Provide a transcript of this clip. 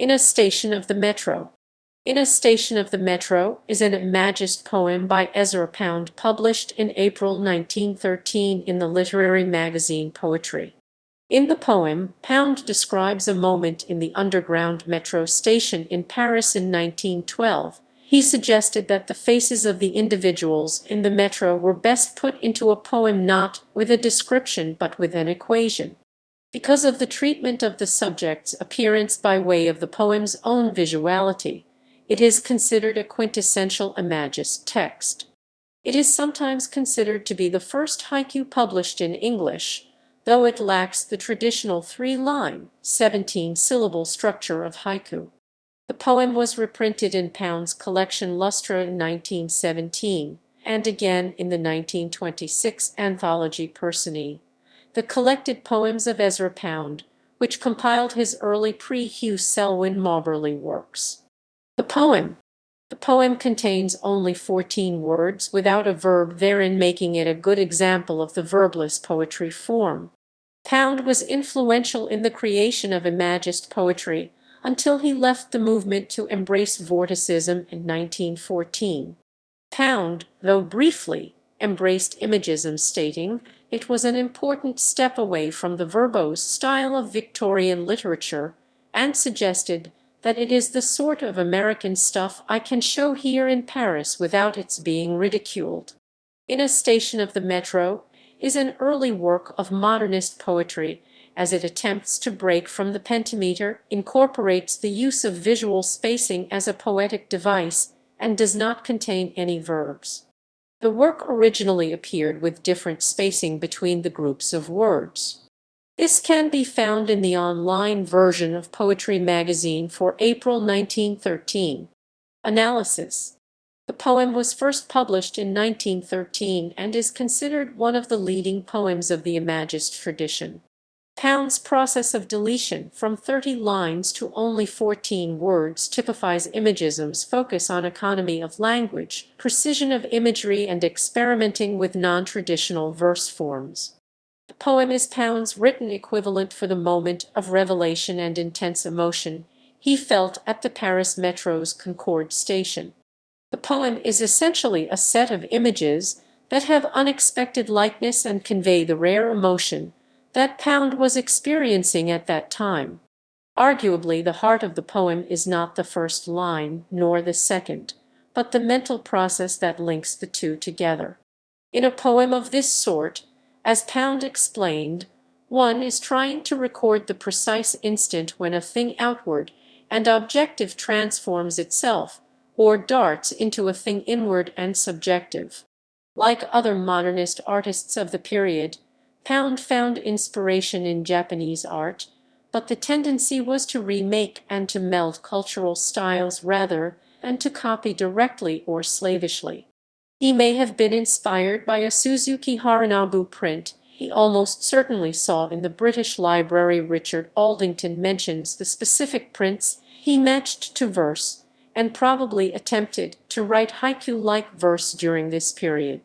In a Station of the Metro. In a Station of the Metro is an Imagist poem by Ezra Pound published in April 1913 in the literary magazine Poetry. In the poem, Pound describes a moment in the underground metro station in Paris in 1912. He suggested that the faces of the individuals in the metro were best put into a poem not with a description but with an equation. Because of the treatment of the subject's appearance by way of the poem's own visuality, it is considered a quintessential Imagist text. It is sometimes considered to be the first haiku published in English, though it lacks the traditional 3-line, 17-syllable structure of haiku. The poem was reprinted in Pound's collection Lustra in 1917, and again in the 1926 anthology Personae, the collected poems of Ezra Pound, which compiled his early pre-Hugh Selwyn Mauberley works. The poem contains only 14 words without a verb therein, making it a good example of the verbless poetry form. Pound was influential in the creation of Imagist poetry until he left the movement to embrace vorticism in 1914. Pound, though briefly, embraced Imagism, stating it was an important step away from the verbose style of Victorian literature, and suggested that it is the sort of American stuff I can show here in Paris without its being ridiculed. In a Station of the Metro is an early work of modernist poetry, as it attempts to break from the pentameter, incorporates the use of visual spacing as a poetic device, and does not contain any verbs. The work originally appeared with different spacing between the groups of words. This can be found in the online version of Poetry magazine for April 1913. Analysis. The poem was first published in 1913 and is considered one of the leading poems of the Imagist tradition. Pound's process of deletion from 30 lines to only 14 words typifies Imagism's focus on economy of language, precision of imagery, and experimenting with non-traditional verse forms. The poem is Pound's written equivalent for the moment of revelation and intense emotion he felt at the Paris Metro's Concorde station. The poem is essentially a set of images that have unexpected likeness and convey the rare emotion that Pound was experiencing at that time. Arguably, the heart of the poem is not the first line, nor the second, but the mental process that links the two together. In a poem of this sort, as Pound explained, one is trying to record the precise instant when a thing outward and objective transforms itself, or darts into a thing inward and subjective. Like other modernist artists of the period, Pound found inspiration in Japanese art, but the tendency was to remake and to meld cultural styles rather than to copy directly or slavishly. He may have been inspired by a Suzuki Harinabu print he almost certainly saw in the British Library. Richard Aldington mentions the specific prints he matched to verse, and probably attempted to write haiku-like verse during this period.